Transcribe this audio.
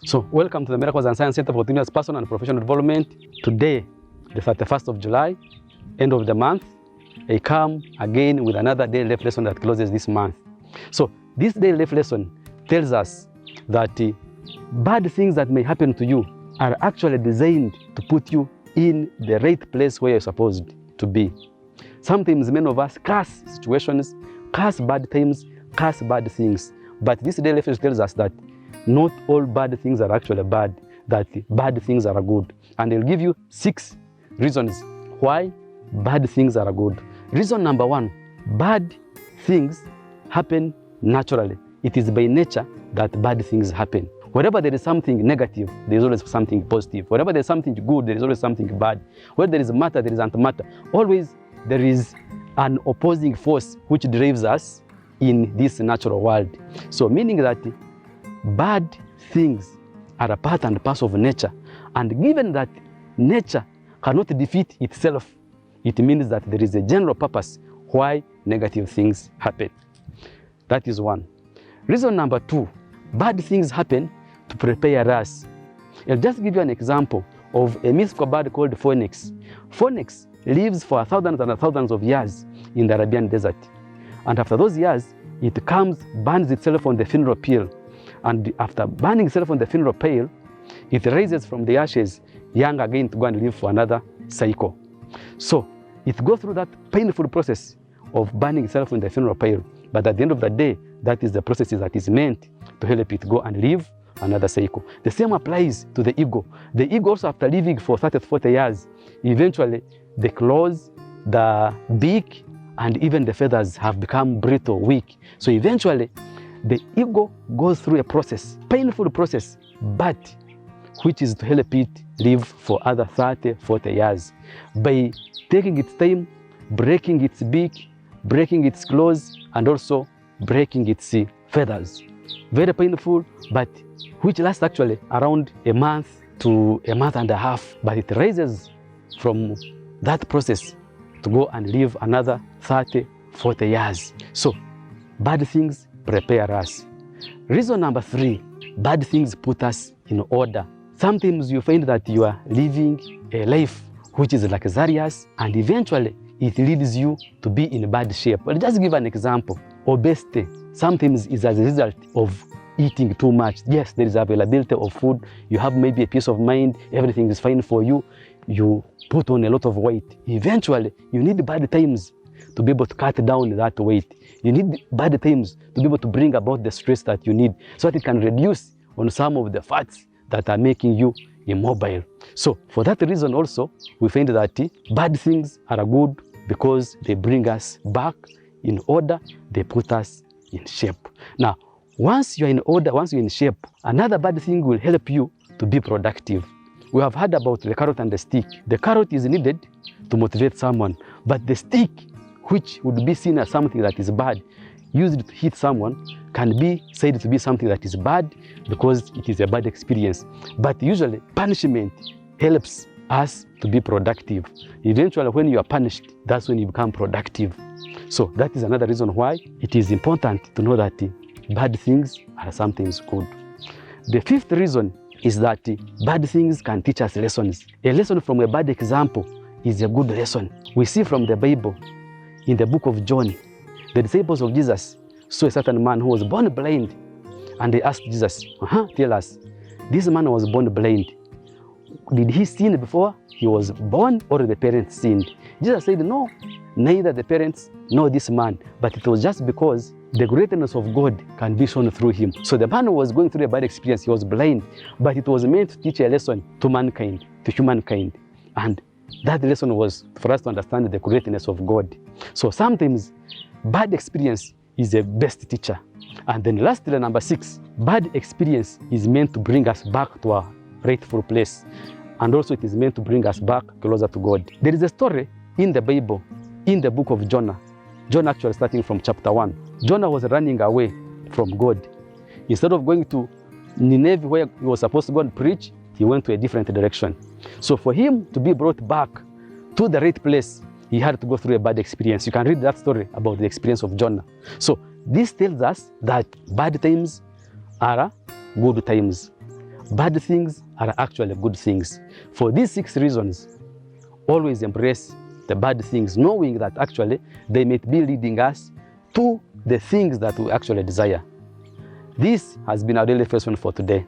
So, welcome to the Miracles and Science Center for Continuous Personal and Professional Development. Today, the 31st of July, end of the month, I come again with another daily life lesson that closes this month. So, this daily life lesson tells us that bad things that may happen to you are actually designed to put you in the right place where you're supposed to be. Sometimes many of us curse situations, curse bad times, curse bad things. But this daily life lesson tells us that not all bad things are actually bad, that bad things are good. And I'll give you 6 reasons why bad things are good. Reason number 1, bad things happen naturally. It is by nature that bad things happen. Wherever there is something negative, there is always something positive. Wherever there is something good, there is always something bad. Where there is matter, there is antimatter. Always there is an opposing force which drives us in this natural world. So meaning that bad things are a part and parcel of nature. And given that nature cannot defeat itself, it means that there is a general purpose why negative things happen. That is 1. Reason number 2, bad things happen to prepare us. I'll just give you an example of a mythical bird called phoenix. Phoenix lives for thousands and thousands of years in the Arabian desert. And after those years, it comes, burns itself on the funeral pile. And after burning itself on the funeral pile, it rises from the ashes, young again, to go and live for another cycle. So it goes through that painful process of burning itself in the funeral pile. But at the end of the day, that is the process that is meant to help it go and live another cycle. The same applies to the ego. The ego also, after living for 30 to 40 years, eventually the claws, the beak, and even the feathers have become brittle, weak. So eventually, the ego goes through a process, painful process, but which is to help it live for other 30, 40 years. By taking its time, breaking its beak, breaking its claws, and also breaking its feathers. Very painful, but which lasts actually around a month to a month and a half. But it rises from that process to go and live another 30, 40 years. So, bad things prepare us. Reason number 3, bad things put us in order. Sometimes you find that you are living a life which is luxurious, and eventually it leads you to be in bad shape. I'll just give an example. Obesity sometimes is as a result of eating too much. Yes, there is availability of food. You have maybe a peace of mind. Everything is fine for you. You put on a lot of weight. Eventually, you need bad times to be able to cut down that weight. You need bad times to be able to bring about the stress that you need so that it can reduce on some of the fats that are making you immobile. So for that reason also, we find that bad things are good because they bring us back in order, they put us in shape. Now, once you're in order, once you're in shape, another bad thing will help you to be productive. We have heard about the carrot and the stick. The carrot is needed to motivate someone, but the stick, which would be seen as something that is bad, used to hit someone, can be said to be something that is bad because it is a bad experience. But usually, punishment helps us to be productive. Eventually, when you are punished, that's when you become productive. So that is another reason why it is important to know that bad things are sometimes good. The 5th reason is that bad things can teach us lessons. A lesson from a bad example is a good lesson. We see from the Bible, in the book of John, the disciples of Jesus saw a certain man who was born blind, and they asked Jesus, tell us, this man was born blind. Did he sin before he was born, or the parents sinned? Jesus said, no, neither the parents nor this man, but it was just because the greatness of God can be shown through him. So the man was going through a bad experience, he was blind, but it was meant to teach a lesson to mankind, to humankind. And that lesson was for us to understand the greatness of God. So sometimes bad experience is the best teacher. And then lastly, number 6, bad experience is meant to bring us back to our rightful place. And also it is meant to bring us back closer to God. There is a story in the Bible, in the book of Jonah. Jonah actually starting from chapter 1. Jonah was running away from God. Instead of going to Nineveh where he was supposed to go and preach, he went to a different direction. So for him to be brought back to the right place, he had to go through a bad experience. You can read that story about the experience of Jonah. So this tells us that bad times are good times. bad things are actually good things. For these 6 reasons, always embrace the bad things, knowing that actually they may be leading us to the things that we actually desire. This has been our daily reflection for today.